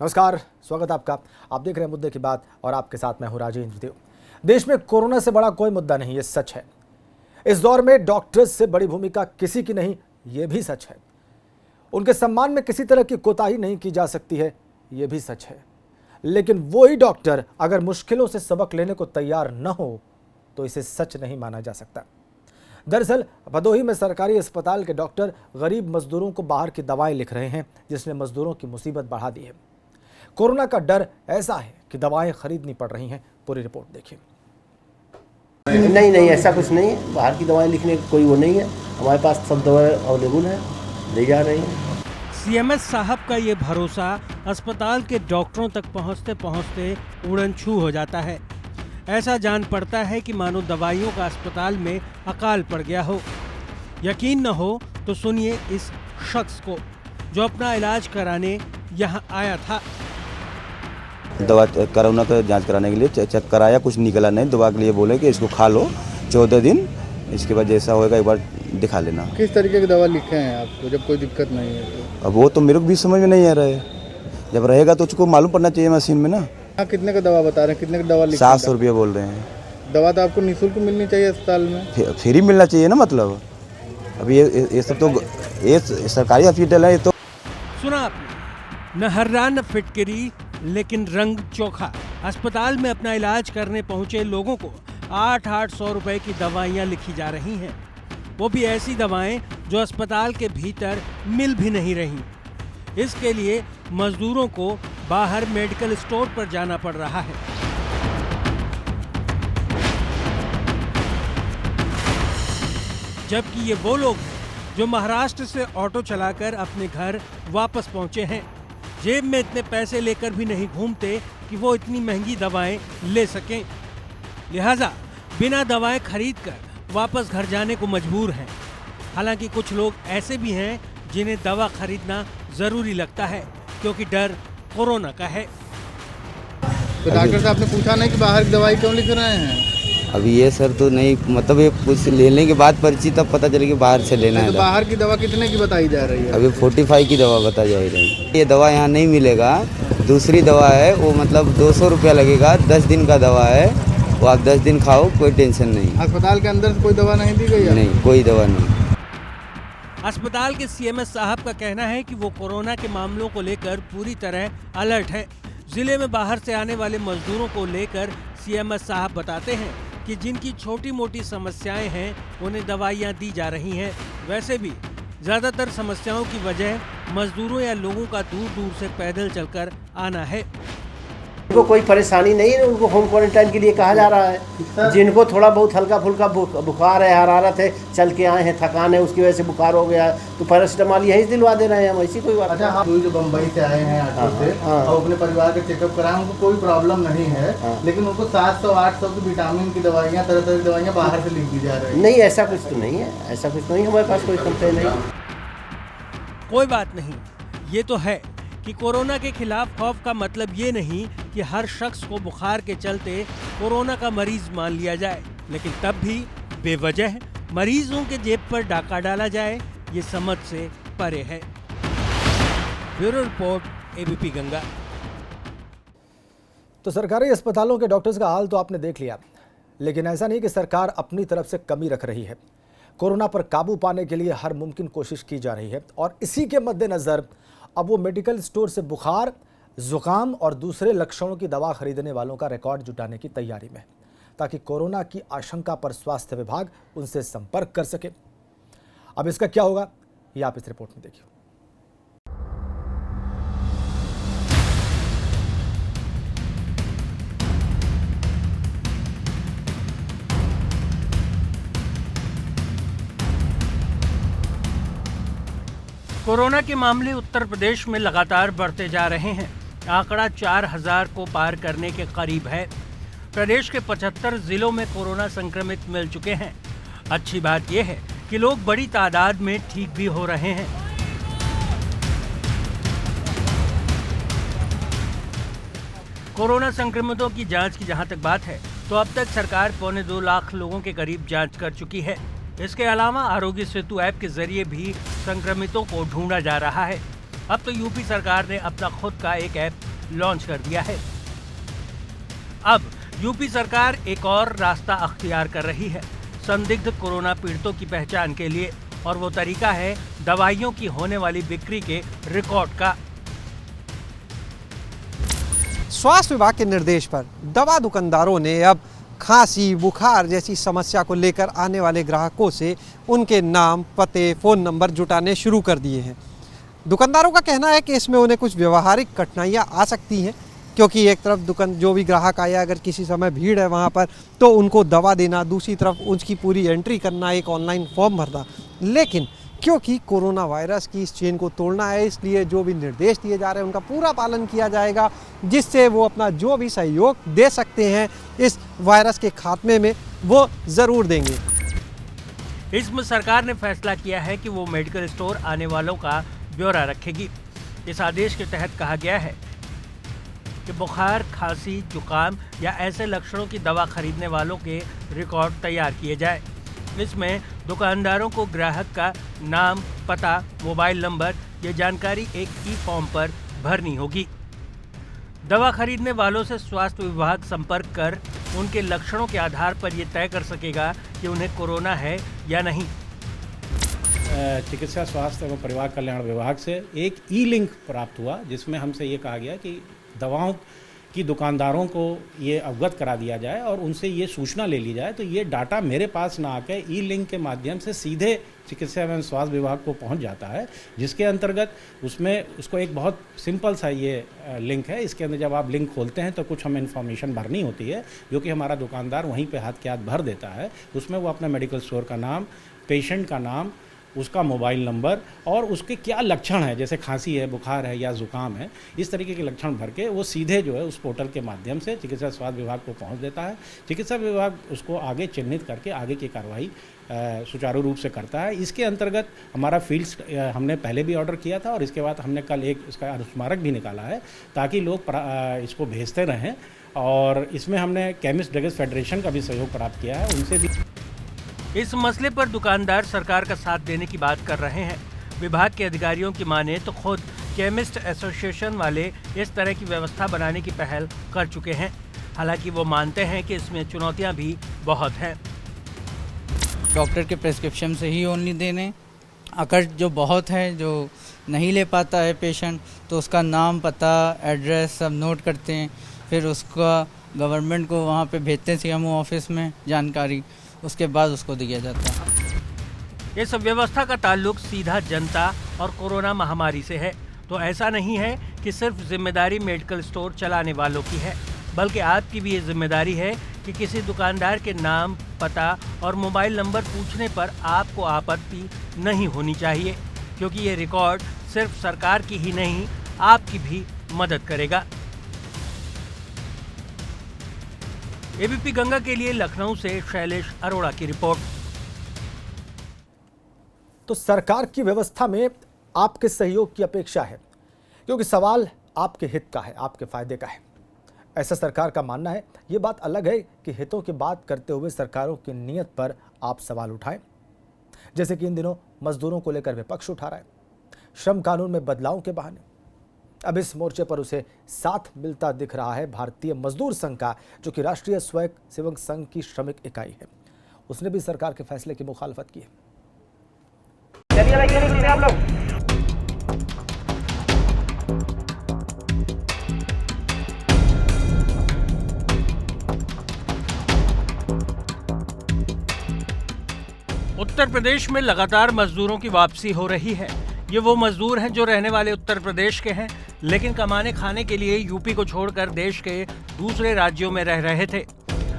नमस्कार, स्वागत है आपका। आप देख रहे हैं मुद्दे की बात और आपके साथ मैं हूं राजेंद्र देव। देश में कोरोना से बड़ा कोई मुद्दा नहीं, ये सच है। इस दौर में डॉक्टर्स से बड़ी भूमिका किसी की नहीं, ये भी सच है। उनके सम्मान में किसी तरह की कोताही नहीं की जा सकती है, ये भी सच है। लेकिन वही डॉक्टर अगर मुश्किलों से सबक लेने को तैयार न हो तो इसे सच नहीं माना जा सकता। दरअसल भदोही में सरकारी अस्पताल के डॉक्टर गरीब मजदूरों को बाहर की दवाएं लिख रहे हैं, जिसने मजदूरों की मुसीबत बढ़ा दी है। कोरोना का डर ऐसा है कि दवाएं खरीदनी पड़ रही हैं। पूरी रिपोर्ट देखिए। नहीं, ऐसा कुछ नहीं है। बाहर की दवाएं लिखने का कोई वो नहीं है। हमारे पास सब दवाएं अवेलेबल है, दी जा रही हैं। सीएमएस साहब का ये भरोसा अस्पताल के डॉक्टरों तक पहुंचते पहुंचते उड़न छू हो जाता है। ऐसा जान पड़ता है कि मानो दवाइयों का अस्पताल में अकाल पड़ गया हो। यकीन न हो तो सुनिए इस शख्स को जो अपना इलाज कराने यहाँ आया था। दवा कोरोना का जांच कराने के लिए चेक कराया, कुछ निकला नहीं। दवा के लिए बोले कि इसको खा लो 14 दिन, इसके बाद जैसा होएगा एक बार दिखा लेना। किस तरीके की दवा लिखे हैं आपको जब कोई दिक्कत नहीं है तो? अब वो तो मेरे को भी समझ में नहीं आ रहा है। जब रहेगा तो उसको मालूम पड़ना चाहिए मशीन में ना। हाँ, कितने का दवा बता रहे हैं? कितने की दवा लिखे? 700 रुपये बोल रहे हैं। दवा तो आपको निःशुल्क मिलनी चाहिए अस्पताल में। फ्री मिलना चाहिए ना। मतलब अभी ये सब तो ये सरकारी हॉस्पिटल है। ये तो सुना आपने, न हर्रा न फिटकरी लेकिन रंग चोखा। अस्पताल में अपना इलाज करने पहुंचे लोगों को 800 रुपए की दवाइयां लिखी जा रही हैं। वो भी ऐसी दवाएं जो अस्पताल के भीतर मिल भी नहीं रही। इसके लिए मजदूरों को बाहर मेडिकल स्टोर पर जाना पड़ रहा है। जबकि ये वो लोग हैं जो महाराष्ट्र से ऑटो चलाकर अपने घर वापस पहुंचे हैं। जेब में इतने पैसे लेकर भी नहीं घूमते कि वो इतनी महंगी दवाएं ले सकें। लिहाजा बिना दवाएं खरीदकर वापस घर जाने को मजबूर हैं। हालांकि कुछ लोग ऐसे भी हैं जिन्हें दवा खरीदना जरूरी लगता है क्योंकि डर कोरोना का है। तो डॉक्टर साहब ने पूछा नहीं कि बाहर की दवाई क्यों लिख रहे हैं? अभी ये सर तो नहीं, मतलब ये कुछ लेने के बाद पर्ची तब पता चले कि बाहर से लेना है। तो बाहर की दवा कितने की बताई जा रही है? अभी 45 की दवा बता जा रही है। ये दवा यहाँ नहीं मिलेगा। दूसरी दवा है वो, मतलब 200 रुपया लगेगा। 10 दिन का दवा है वो, आप 10 दिन खाओ, कोई टेंशन नहीं। अस्पताल के अंदर से कोई दवा नहीं दी गई है? नहीं, कोई दवा नहीं। अस्पताल के सीएमएस साहब का कहना है कि वो कोरोना के मामलों को लेकर पूरी तरह अलर्ट है। जिले में बाहर से आने वाले मजदूरों को लेकर सीएमएस साहब बताते हैं कि जिनकी छोटी मोटी समस्याएं हैं उन्हें दवाइयां दी जा रही हैं। वैसे भी ज्यादातर समस्याओं की वजह मजदूरों या लोगों का दूर दूर से पैदल चलकर आना है। उनको कोई परेशानी नहीं है, उनको होम क्वारंटाइन के लिए कहा जा रहा है। जिनको थोड़ा बहुत हल्का फुल्का बुखार है, हरारत है, चल के आए हैं, थकान है, उसकी वजह से बुखार हो गया है, तो पैरासिटामॉल यही दिलवा दे रहे हैं हम। ऐसी कोई बात। अच्छा, आप जो बम्बई से आए हैं ऑटो से और अपने परिवार का चेकअप कराएं, उनको कोई प्रॉब्लम नहीं है, लेकिन उनको 700-800 की विटामिन की दवाइयाँ, तरह तरह की दवाइयाँ बाहर से लिख दी जा रही है। नहीं, ऐसा कुछ तो नहीं है, ऐसा कुछ नहीं, हमारे पास कोई कंप्लेन नहीं। कोई बात नहीं। ये तो है कि कोरोना के खिलाफ खौफ का मतलब ये नहीं कि हर शख्स को बुखार के चलते कोरोना का मरीज मान लिया जाए, लेकिन तब भी बेवजह मरीजों के जेब पर डाका डाला जाए, ये समझ से परे है। Bureau report, ABP Ganga. तो सरकारी अस्पतालों के डॉक्टर्स का हाल तो आपने देख लिया, लेकिन ऐसा नहीं कि सरकार अपनी तरफ से कमी रख रही है। कोरोना पर काबू पाने के लिए हर मुमकिन कोशिश की जा रही है और इसी के मद्देनजर अब वो मेडिकल स्टोर से बुखार, जुकाम और दूसरे लक्षणों की दवा खरीदने वालों का रिकॉर्ड जुटाने की तैयारी में, ताकि कोरोना की आशंका पर स्वास्थ्य विभाग उनसे संपर्क कर सके। अब इसका क्या होगा, ये आप इस रिपोर्ट में देखिए। कोरोना के मामले उत्तर प्रदेश में लगातार बढ़ते जा रहे हैं। आंकड़ा 4000 को पार करने के करीब है। प्रदेश के 75 जिलों में कोरोना संक्रमित मिल चुके हैं। अच्छी बात यह है कि लोग बड़ी तादाद में ठीक भी हो रहे हैं। कोरोना संक्रमितों की जांच की जहां तक बात है तो अब तक सरकार 2.25 लाख लोगों के करीब जांच कर चुकी है। इसके अलावा आरोग्य सेतु ऐप के जरिए भी संक्रमितों को ढूंढा जा रहा है। अब तो यूपी सरकार ने अपना खुद का एक ऐप लॉन्च कर दिया है। अब यूपी सरकार एक और रास्ता अख्तियार कर रही है संदिग्ध कोरोना पीड़ितों की पहचान के लिए, और वो तरीका है दवाइयों की होने वाली बिक्री के रिकॉर्ड का। स्वास्थ्य विभाग के निर्देश पर दवा दुकानदारों ने अब खांसी, बुखार जैसी समस्या को लेकर आने वाले ग्राहकों से उनके नाम, पते, फ़ोन नंबर जुटाने शुरू कर दिए हैं। दुकानदारों का कहना है कि इसमें उन्हें कुछ व्यवहारिक कठिनाइयां आ सकती हैं, क्योंकि एक तरफ दुकान जो भी ग्राहक आया, अगर किसी समय भीड़ है वहाँ पर, तो उनको दवा देना, दूसरी तरफ उसकी पूरी एंट्री करना, एक ऑनलाइन फॉर्म भरना। लेकिन क्योंकि कोरोना वायरस की इस चेन को तोड़ना है, इसलिए जो भी निर्देश दिए जा रहे हैं उनका पूरा पालन किया जाएगा, जिससे वो अपना जो भी सहयोग दे सकते हैं इस वायरस के खात्मे में वो ज़रूर देंगे। इसमें सरकार ने फैसला किया है कि वो मेडिकल स्टोर आने वालों का ब्यौरा रखेगी। इस आदेश के तहत कहा गया है कि बुखार, खांसी, जुकाम या ऐसे लक्षणों की दवा खरीदने वालों के रिकॉर्ड तैयार किए जाए। इसमें दुकानदारों को ग्राहक का नाम, पता, मोबाइल नंबर ये जानकारी एक ई-फॉर्म पर भरनी होगी। दवा खरीदने वालों से स्वास्थ्य विभाग संपर्क कर उनके लक्षणों के आधार पर ये तय कर सकेगा कि उन्हें कोरोना है या नहीं। चिकित्सा स्वास्थ्य एवं परिवार कल्याण विभाग से एक ई-लिंक प्राप्त हुआ, जिसमें हमसे ये कहा गया कि दवाओं की दुकानदारों को ये अवगत करा दिया जाए और उनसे ये सूचना ले ली जाए, तो ये डाटा मेरे पास ना आकर ई-लिंक के माध्यम से सीधे चिकित्सा एवं स्वास्थ्य विभाग को पहुंच जाता है, जिसके अंतर्गत उसको एक बहुत सिंपल सा ये लिंक है। इसके अंदर जब आप लिंक खोलते हैं तो कुछ हमें इन्फॉर्मेशन भरनी होती है, जो कि हमारा दुकानदार वहीं पे हाथ के हाथ भर देता है। उसमें वो अपना मेडिकल स्टोर का नाम, पेशेंट का नाम, उसका मोबाइल नंबर और उसके क्या लक्षण है, जैसे खांसी है, बुखार है या ज़ुकाम है, इस तरीके के लक्षण भर के वो सीधे जो है उस पोर्टल के माध्यम से चिकित्सा स्वास्थ्य विभाग को पहुंच देता है। चिकित्सा विभाग उसको आगे चिन्हित करके आगे की कार्रवाई सुचारू रूप से करता है। इसके अंतर्गत हमारा फील्ड्स हमने पहले भी ऑर्डर किया था और इसके बाद हमने कल एक इसका अनुस्मारक भी निकाला है, ताकि लोग इसको भेजते रहें। और इसमें हमने केमिस्ट ड्रग्स फेडरेशन का भी सहयोग प्राप्त किया है, उनसे भी। इस मसले पर दुकानदार सरकार का साथ देने की बात कर रहे हैं। विभाग के अधिकारियों की माने तो खुद केमिस्ट एसोसिएशन वाले इस तरह की व्यवस्था बनाने की पहल कर चुके हैं। हालांकि वो मानते हैं कि इसमें चुनौतियां भी बहुत हैं। डॉक्टर के प्रेस्क्रिप्शन से ही ओनली देने, अगर जो बहुत है जो नहीं ले पाता है पेशेंट, तो उसका नाम, पता, एड्रेस सब नोट करते हैं, फिर उसका गवर्नमेंट को वहाँ पे भेजते हैं सीएमओ ऑफिस में जानकारी, उसके बाद उसको दिया जाता है। इस व्यवस्था का ताल्लुक सीधा जनता और कोरोना महामारी से है, तो ऐसा नहीं है कि सिर्फ जिम्मेदारी मेडिकल स्टोर चलाने वालों की है, बल्कि आपकी भी ये जिम्मेदारी है कि किसी दुकानदार के नाम, पता और मोबाइल नंबर पूछने पर आपको आपत्ति नहीं होनी चाहिए, क्योंकि ये रिकॉर्ड सिर्फ सरकार की ही नहीं, आपकी भी मदद करेगा। एबीपी गंगा के लिए लखनऊ से शैलेश अरोड़ा की रिपोर्ट। तो सरकार की व्यवस्था में आपके सहयोग की अपेक्षा है, क्योंकि सवाल आपके हित का है, आपके फायदे का है, ऐसा सरकार का मानना है। ये बात अलग है कि हितों की बात करते हुए सरकारों की नीयत पर आप सवाल उठाएं, जैसे कि इन दिनों मजदूरों को लेकर विपक्ष उठा रहा है, श्रम कानून में बदलाव के बहाने। अब इस मोर्चे पर उसे साथ मिलता दिख रहा है भारतीय मजदूर संघ का, जो कि राष्ट्रीय स्वयं सेवक संघ की श्रमिक इकाई है। उसने भी सरकार के फैसले की मुखालफत की है। आप लोग उत्तर प्रदेश में लगातार मजदूरों की वापसी हो रही है। ये वो मजदूर हैं जो रहने वाले उत्तर प्रदेश के हैं, लेकिन कमाने खाने के लिए यूपी को छोड़कर देश के दूसरे राज्यों में रह रहे थे।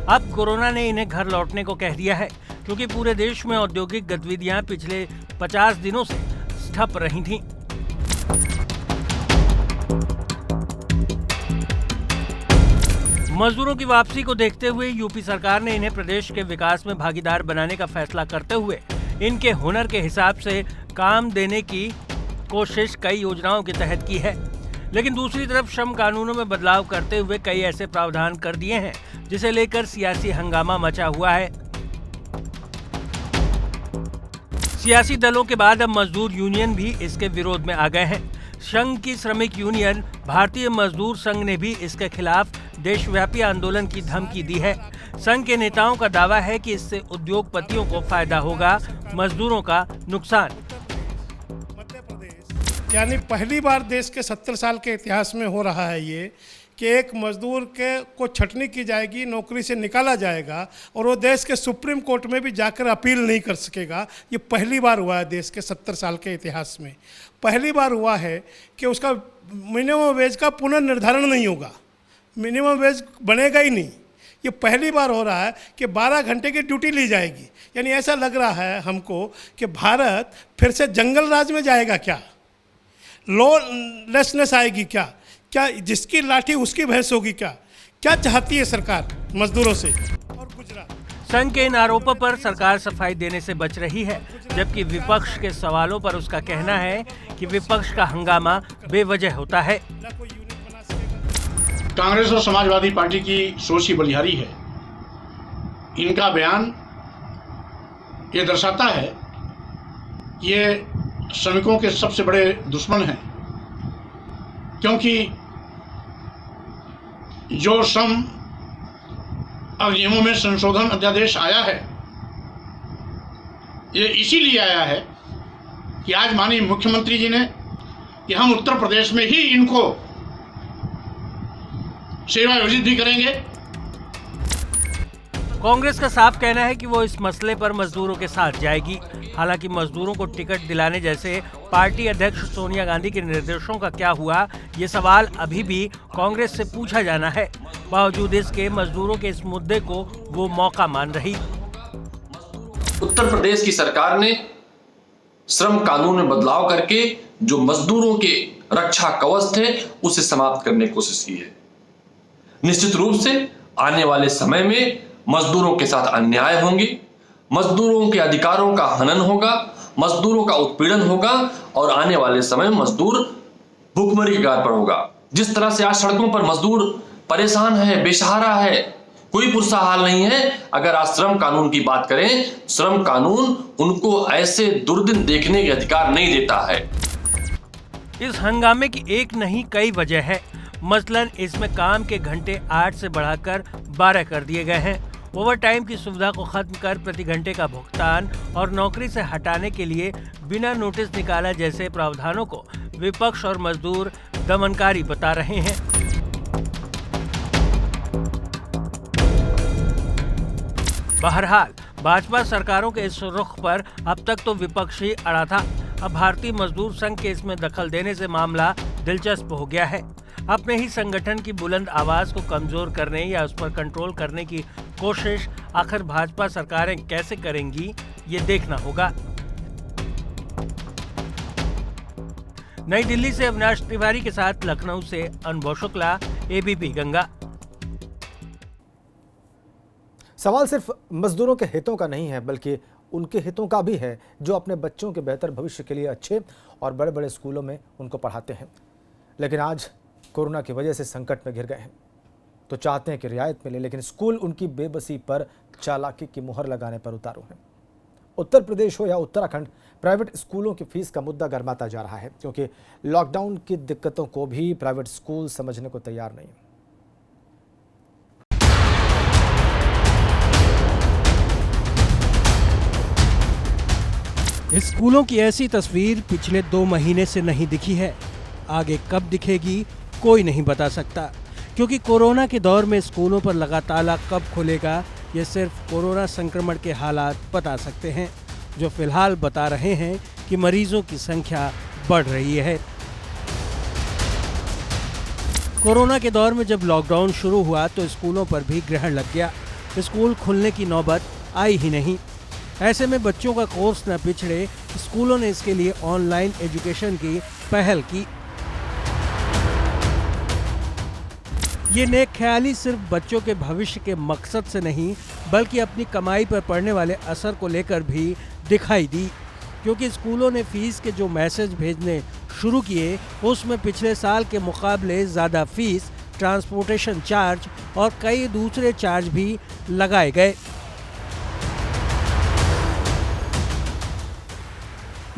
अब कोरोना ने इन्हें घर लौटने को कह दिया है, क्योंकि पूरे देश में औद्योगिक गतिविधियां पिछले 50 दिनों से ठप रही थीं। मजदूरों की वापसी को देखते हुए यूपी सरकार ने इन्हें प्रदेश के विकास में भागीदार बनाने का फैसला करते हुए इनके हुनर के हिसाब से काम देने की कोशिश कई योजनाओं के तहत की है। लेकिन दूसरी तरफ श्रम कानूनों में बदलाव करते हुए कई ऐसे प्रावधान कर दिए हैं जिसे लेकर सियासी हंगामा मचा हुआ है। सियासी दलों के बाद अब मजदूर यूनियन भी इसके विरोध में आ गए हैं। संघ की श्रमिक यूनियन भारतीय मजदूर संघ ने भी इसके खिलाफ देशव्यापी आंदोलन की धमकी दी है। संघ के नेताओं का दावा है कि इससे उद्योगपतियों को फायदा होगा, मजदूरों का नुकसान। यानी पहली बार देश के 70 साल के इतिहास में हो रहा है ये कि एक मजदूर को छटनी की जाएगी, नौकरी से निकाला जाएगा और वो देश के सुप्रीम कोर्ट में भी जाकर अपील नहीं कर सकेगा। ये पहली बार हुआ है देश के 70 साल के इतिहास में। पहली बार हुआ है कि उसका मिनिमम वेज का पुनर्निर्धारण नहीं होगा, मिनिमम वेज बनेगा ही नहीं। ये पहली बार हो रहा है कि 12 घंटे की ड्यूटी ली जाएगी। यानी ऐसा लग रहा है हमको कि भारत फिर से जंगल राज में जाएगा क्या, लॉलेसनेस आएगी क्या, जिसकी लाठी उसकी भैंस होगी क्या चाहती है सरकार मजदूरों से। और गुजरात संघ के इन आरोपों पर सरकार सफाई देने से बच रही है, जबकि विपक्ष के सवालों पर उसका कहना है कि विपक्ष का हंगामा बेवजह होता है। कांग्रेस और समाजवादी पार्टी की सोच ही बलिहारी है। इनका बयान ये दर्शाता है कि ये श्रमिकों के सबसे बड़े दुश्मन हैं, क्योंकि जो श्रम अधिनियमों में संशोधन अध्यादेश आया है, ये इसीलिए आया है कि आज माननीय मुख्यमंत्री जी ने कि हम उत्तर प्रदेश में ही इनको सेवा आयोजित भी करेंगे। कांग्रेस का साफ कहना है कि वो इस मसले पर मजदूरों के साथ जाएगी। हालांकि मजदूरों को टिकट दिलाने जैसे पार्टी अध्यक्ष सोनिया गांधी के निर्देशों का क्या हुआ, ये सवाल अभी भी कांग्रेस से पूछा जाना है। बावजूद इसके मजदूरों के इस मुद्दे को वो मौका मान रही। उत्तर प्रदेश की सरकार ने श्रम कानून में बदलाव करके जो मजदूरों के रक्षा कवच थे उसे समाप्त करने की कोशिश की है। निश्चित रूप से आने वाले समय में मजदूरों के साथ अन्याय होंगे, मजदूरों के अधिकारों का हनन होगा, मजदूरों का उत्पीड़न होगा और आने वाले समय में मजदूर भूखमरी की कगार पर होगा। जिस तरह से आज सड़कों पर मजदूर परेशान है, बेसहारा है, कोई पुरसा हाल नहीं है। अगर आज श्रम कानून की बात करें, श्रम कानून उनको ऐसे दुर्दिन देखने के अधिकार नहीं देता है। इस हंगामे की एक नहीं कई वजह है। मसलन इसमें काम के घंटे 8 से बढ़ाकर 12 कर दिए गए हैं। ओवर टाइम की सुविधा को खत्म कर प्रति घंटे का भुगतान और नौकरी से हटाने के लिए बिना नोटिस निकाला जैसे प्रावधानों को विपक्ष और मजदूर दमनकारी बता रहे हैं। बहरहाल भाजपा सरकारों के इस रुख पर अब तक तो विपक्ष ही अड़ा था। अब भारतीय मजदूर संघ के इसमें दखल देने से मामला दिलचस्प हो गया है। अपने ही संगठन की बुलंद आवाज को कमजोर करने या उस पर कंट्रोल करने की कोशिश आखिर भाजपा सरकारें कैसे करेंगी, ये देखना होगा। नई दिल्ली से अविनाश तिवारी के साथ लखनऊ से अनुभव शुक्ला, एबीपी गंगा। सवाल सिर्फ मजदूरों के हितों का नहीं है, बल्कि उनके हितों का भी है जो अपने बच्चों के बेहतर भविष्य के लिए अच्छे और बड़े बड़े स्कूलों में उनको पढ़ाते हैं, लेकिन आज कोरोना की वजह से संकट में घिर गए हैं। तो चाहते हैं कि रियायत मिले, लेकिन स्कूल उनकी बेबसी पर चालाकी की मुहर लगाने पर उतारू हैं। उत्तर प्रदेश हो या उत्तराखंड, प्राइवेट स्कूलों की फीस का मुद्दा गर्माता जा रहा है, क्योंकि लॉकडाउन की दिक्कतों को भी प्राइवेट स्कूल समझने को तैयार नहीं। स्कूलों की ऐसी तस्वीर पिछले 2 महीने से नहीं दिखी है। आगे कब दिखेगी कोई नहीं बता सकता, क्योंकि कोरोना के दौर में स्कूलों पर लगा ताला कब खुलेगा ये सिर्फ कोरोना संक्रमण के हालात बता सकते हैं, जो फिलहाल बता रहे हैं कि मरीजों की संख्या बढ़ रही है। कोरोना के दौर में जब लॉकडाउन शुरू हुआ तो स्कूलों पर भी ग्रहण लग गया। स्कूल खुलने की नौबत आई ही नहीं। ऐसे में बच्चों का कोर्स न पिछड़े, स्कूलों ने इसके लिए ऑनलाइन एजुकेशन की पहल की। ये नेक ख्याली सिर्फ बच्चों के भविष्य के मकसद से नहीं, बल्कि अपनी कमाई पर पड़ने वाले असर को लेकर भी दिखाई दी, क्योंकि स्कूलों ने फीस के जो मैसेज भेजने शुरू किए उसमें पिछले साल के मुकाबले ज़्यादा फीस, ट्रांसपोर्टेशन चार्ज और कई दूसरे चार्ज भी लगाए गए।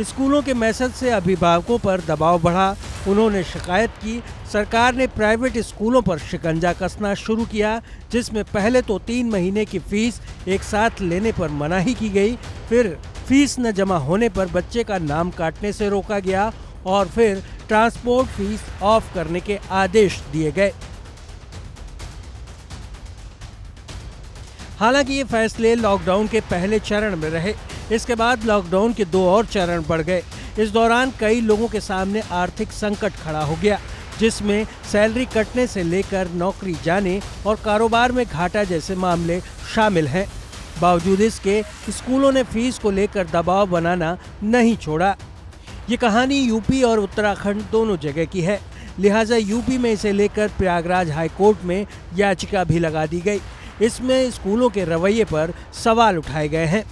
स्कूलों के मैसेज से अभिभावकों पर दबाव बढ़ा, उन्होंने शिकायत की सरकार ने प्राइवेट स्कूलों पर शिकंजा कसना शुरू किया, जिसमें पहले तो 3 महीने की फीस एक साथ लेने पर मनाही की गई, फिर फीस न जमा होने पर बच्चे का नाम काटने से रोका गया और फिर ट्रांसपोर्ट फीस ऑफ करने के आदेश दिए गए। हालांकि ये फैसले लॉकडाउन के पहले चरण में रहे। इसके बाद लॉकडाउन के 2 और चरण बढ़ गए। इस दौरान कई लोगों के सामने आर्थिक संकट खड़ा हो गया, जिसमें सैलरी कटने से लेकर नौकरी जाने और कारोबार में घाटा जैसे मामले शामिल हैं। बावजूद इसके स्कूलों ने फीस को लेकर दबाव बनाना नहीं छोड़ा। ये कहानी यूपी और उत्तराखंड दोनों जगह की है, लिहाजा यूपी में इसे लेकर प्रयागराज हाई कोर्ट में याचिका भी लगा दी गई। इसमें स्कूलों के रवैये पर सवाल उठाए गए हैं।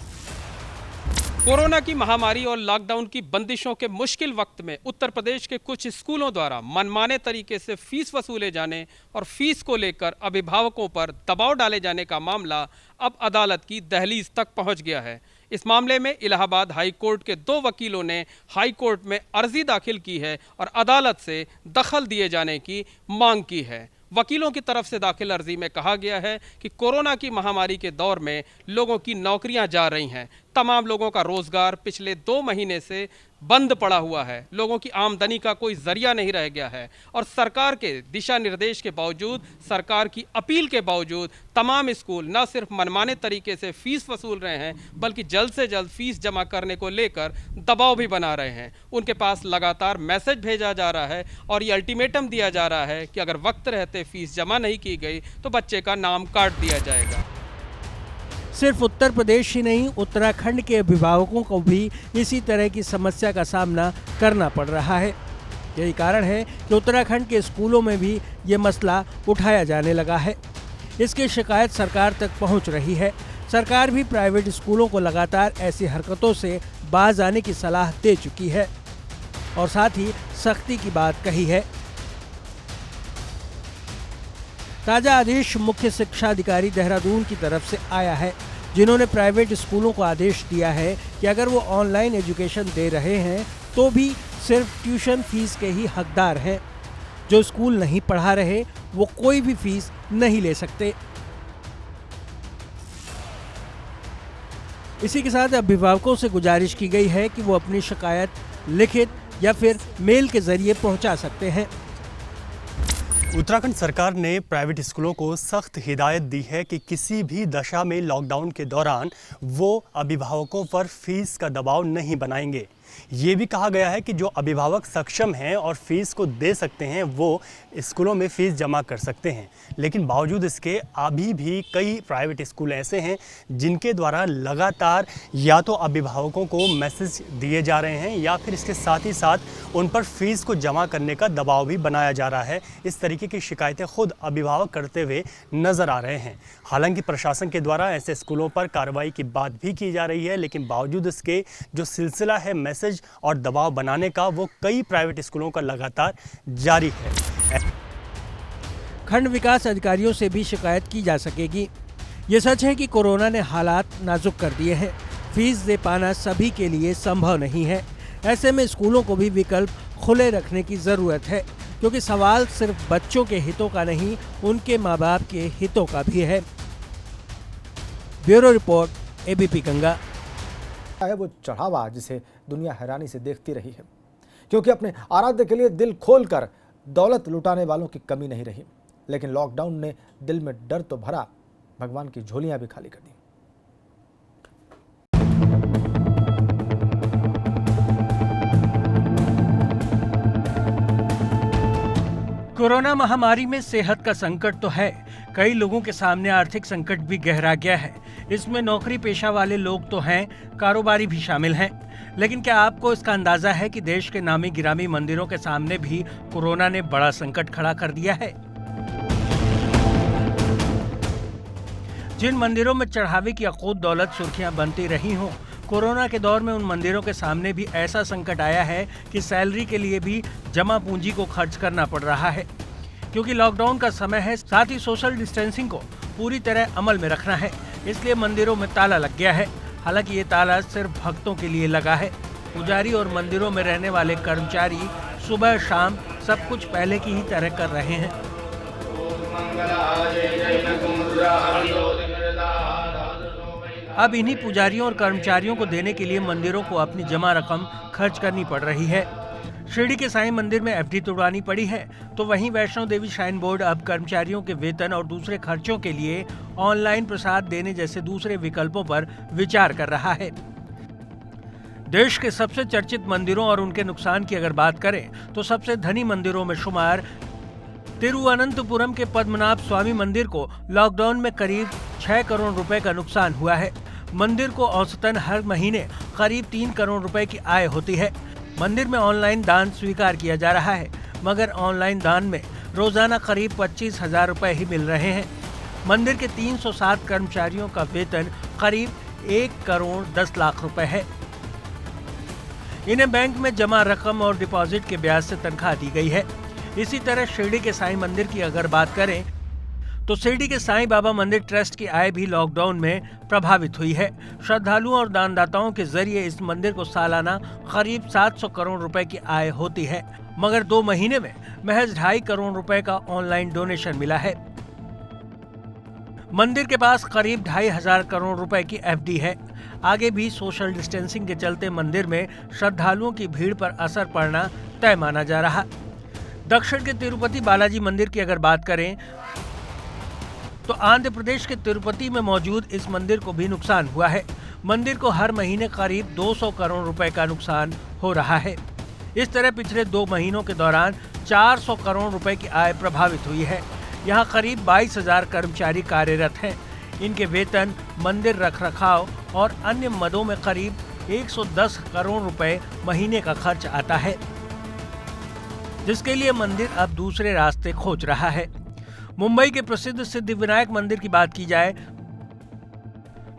कोरोना की महामारी और लॉकडाउन की बंदिशों के मुश्किल वक्त में उत्तर प्रदेश के कुछ स्कूलों द्वारा मनमाने तरीके से फीस वसूले जाने और फीस को लेकर अभिभावकों पर दबाव डाले जाने का मामला अब अदालत की दहलीज तक पहुंच गया है। इस मामले में इलाहाबाद हाई कोर्ट के 2 वकीलों ने हाई कोर्ट में अर्जी दाखिल की है और अदालत से दखल दिए जाने की मांग की है। वकीलों की तरफ से दाखिल अर्जी में कहा गया है कि कोरोना की महामारी के दौर में लोगों की नौकरियां जा रही हैं, तमाम लोगों का रोजगार पिछले 2 महीने से बंद पड़ा हुआ है, लोगों की आमदनी का कोई जरिया नहीं रह गया है और सरकार के दिशा निर्देश के बावजूद, सरकार की अपील के बावजूद तमाम स्कूल न सिर्फ मनमाने तरीके से फीस वसूल रहे हैं बल्कि जल्द से जल्द फीस जमा करने को लेकर दबाव भी बना रहे हैं। उनके पास लगातार मैसेज भेजा जा रहा है और ये अल्टीमेटम दिया जा रहा है कि अगर वक्त रहते फीस जमा नहीं की गई तो बच्चे का नाम काट दिया जाएगा। सिर्फ उत्तर प्रदेश ही नहीं, उत्तराखंड के अभिभावकों को भी इसी तरह की समस्या का सामना करना पड़ रहा है। यही कारण है कि उत्तराखंड के स्कूलों में भी ये मसला उठाया जाने लगा है। इसकी शिकायत सरकार तक पहुंच रही है। सरकार भी प्राइवेट स्कूलों को लगातार ऐसी हरकतों से बाज आने की सलाह दे चुकी है और साथ ही सख्ती की बात कही है। ताज़ा आदेश मुख्य शिक्षा अधिकारी देहरादून की तरफ से आया है, जिन्होंने प्राइवेट स्कूलों को आदेश दिया है कि अगर वो ऑनलाइन एजुकेशन दे रहे हैं तो भी सिर्फ ट्यूशन फीस के ही हकदार हैं। जो स्कूल नहीं पढ़ा रहे वो कोई भी फीस नहीं ले सकते। इसी के साथ अभिभावकों से गुजारिश की गई है कि वो अपनी शिकायत लिखित या फिर मेल के जरिए पहुंचा सकते हैं। उत्तराखंड सरकार ने प्राइवेट स्कूलों को सख्त हिदायत दी है कि किसी भी दशा में लॉकडाउन के दौरान वो अभिभावकों पर फीस का दबाव नहीं बनाएंगे। ये भी कहा गया है कि जो अभिभावक सक्षम हैं और फीस को दे सकते हैं वो स्कूलों में फ़ीस जमा कर सकते हैं। लेकिन बावजूद इसके अभी भी कई प्राइवेट स्कूल ऐसे हैं जिनके द्वारा लगातार या तो अभिभावकों को मैसेज दिए जा रहे हैं या फिर इसके साथ ही साथ उन पर फीस को जमा करने का दबाव भी बनाया जा रहा है। इस तरीके की शिकायतें खुद अभिभावक करते हुए नज़र आ रहे हैं। हालांकि प्रशासन के द्वारा ऐसे स्कूलों पर कार्रवाई की बात भी की जा रही है, लेकिन बावजूद इसके जो सिलसिला है मैसेज और दबाव बनाने का वो कई प्राइवेट स्कूलों का लगातार जारी है। खंड विकास अधिकारियों से भी शिकायत की जा सकेगी। ये सच है कि कोरोना ने हालात नाजुक कर दिए हैं। फीस दे पाना सभी के लिए संभव नहीं है। ऐसे में स्कूलों को भी विकल्प खुले रखने की ज़रूरत है, क्योंकि सवाल सिर्फ बच्चों के हितों का नहीं, उनके माँ बाप के हितों का भी है। Bureau report, ABP Ganga. है वो चढ़ावा जिसे दुनिया हैरानी से देखती रही है, क्योंकि अपने आराध्य के लिए दिल खोलकर दौलत लुटाने वालों की कमी नहीं रही। लेकिन लॉकडाउन ने दिल में डर तो भरा, भगवान की झोलियां भी खाली कर दी। कोरोना महामारी में सेहत का संकट तो है, कई लोगों के सामने आर्थिक संकट भी गहरा गया है। इसमें नौकरी पेशा वाले लोग तो हैं, कारोबारी भी शामिल हैं। लेकिन क्या आपको इसका अंदाजा है कि देश के नामी गिरामी मंदिरों के सामने भी कोरोना ने बड़ा संकट खड़ा कर दिया है? जिन मंदिरों में चढ़ावे की अकूत दौलत सुर्खियां बनती रही हों, कोरोना के दौर में उन मंदिरों के सामने भी ऐसा संकट आया है कि सैलरी के लिए भी जमा पूंजी को खर्च करना पड़ रहा है। क्योंकि लॉकडाउन का समय है, साथ ही सोशल डिस्टेंसिंग को पूरी तरह अमल में रखना है, इसलिए मंदिरों में ताला लग गया है। हालांकि ये ताला सिर्फ भक्तों के लिए लगा है। पुजारी और मंदिरों में रहने वाले कर्मचारी सुबह शाम सब कुछ पहले की ही तरह कर रहे हैं। अब इन्हीं पुजारियों और कर्मचारियों को देने के लिए मंदिरों को अपनी जमा रकम खर्च करनी पड़ रही है। शिरडी के साईं मंदिर में एफडी तोड़वानी पड़ी है, तो वहीं वैष्णो देवी श्राइन बोर्ड अब कर्मचारियों के वेतन और दूसरे खर्चों के लिए ऑनलाइन प्रसाद देने जैसे दूसरे विकल्पों पर विचार कर रहा है। देश के सबसे चर्चित मंदिरों और उनके नुकसान की अगर बात करें तो सबसे धनी मंदिरों में शुमार तिरुवनंतपुरम के पद्मनाभ स्वामी मंदिर को लॉकडाउन में करीब 6 करोड़ रुपए का नुकसान हुआ है। मंदिर को औसतन हर महीने करीब 3 करोड़ रुपए की आय होती है। मंदिर में ऑनलाइन दान स्वीकार किया जा रहा है, मगर ऑनलाइन दान में रोजाना करीब 25,000 रुपए ही मिल रहे हैं। मंदिर के 307 कर्मचारियों का वेतन करीब 1 करोड़ 10 लाख रुपए है। इन्हें बैंक में जमा रकम और डिपॉजिट के ब्याज से तनख्वाह दी गई है। इसी तरह शिरडी के साईं मंदिर की अगर बात करें तो शिरडी के साईं बाबा मंदिर ट्रस्ट की आय भी लॉकडाउन में प्रभावित हुई है। श्रद्धालुओं और दानदाताओं के जरिए इस मंदिर को सालाना करीब 700 करोड़ रुपए की आय होती है, मगर 2 महीने में महज 2.5 करोड़ रुपए का ऑनलाइन डोनेशन मिला है। मंदिर के पास करीब 2,500 करोड़ रुपए की एफडी है। आगे भी सोशल डिस्टेंसिंग के चलते मंदिर में श्रद्धालुओं की भीड़ पर असर पड़ना तय माना जा रहा। दक्षिण के तिरुपति बालाजी मंदिर की अगर बात करें तो आंध्र प्रदेश के तिरुपति में मौजूद इस मंदिर को भी नुकसान हुआ है। मंदिर को हर महीने करीब 200 करोड़ रुपए का नुकसान हो रहा है। इस तरह पिछले 2 महीनों के दौरान 400 करोड़ रुपए की आय प्रभावित हुई है। यहाँ करीब 22,000 कर्मचारी कार्यरत हैं। इनके वेतन, मंदिर रखरखाव और अन्य मदों में करीब 110 करोड़ रुपए महीने का खर्च आता है, जिसके लिए मंदिर अब दूसरे रास्ते खोज रहा है। मुंबई के प्रसिद्ध सिद्धिविनायक मंदिर की बात की जाए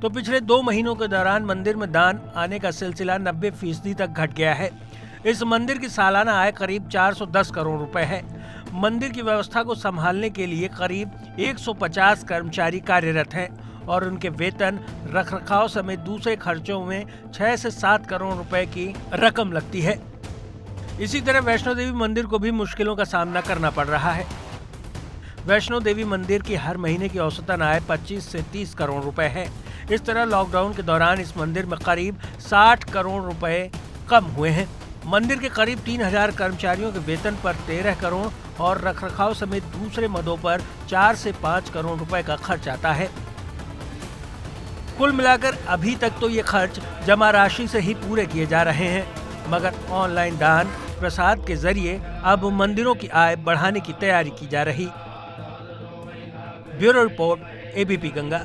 तो पिछले 2 महीनों के दौरान मंदिर में दान आने का सिलसिला 90% तक घट गया है। इस मंदिर की सालाना आय करीब 410 करोड़ रुपए है। मंदिर की व्यवस्था को संभालने के लिए करीब 150 कर्मचारी कार्यरत हैं और उनके वेतन, रखरखाव समेत दूसरे खर्चों में 6 से 7 करोड़ रुपए की रकम लगती है। इसी तरह वैष्णो देवी मंदिर को भी मुश्किलों का सामना करना पड़ रहा है। वैष्णो देवी मंदिर की हर महीने की औसतन आय 25 से 30 करोड़ रुपए है। इस तरह लॉकडाउन के दौरान इस मंदिर में करीब 60 करोड़ रुपए कम हुए हैं। मंदिर के करीब 3,000 कर्मचारियों के वेतन पर 13 करोड़ और रखरखाव समेत दूसरे मदों पर 4 से 5 करोड़ रुपए का खर्च आता है। कुल मिलाकर अभी तक तो ये खर्च जमा राशि से ही पूरे किए जा रहे हैं, मगर ऑनलाइन दान प्रसाद के जरिए अब मंदिरों की आय बढ़ाने की तैयारी की जा रही। Bureau report, ABP Ganga.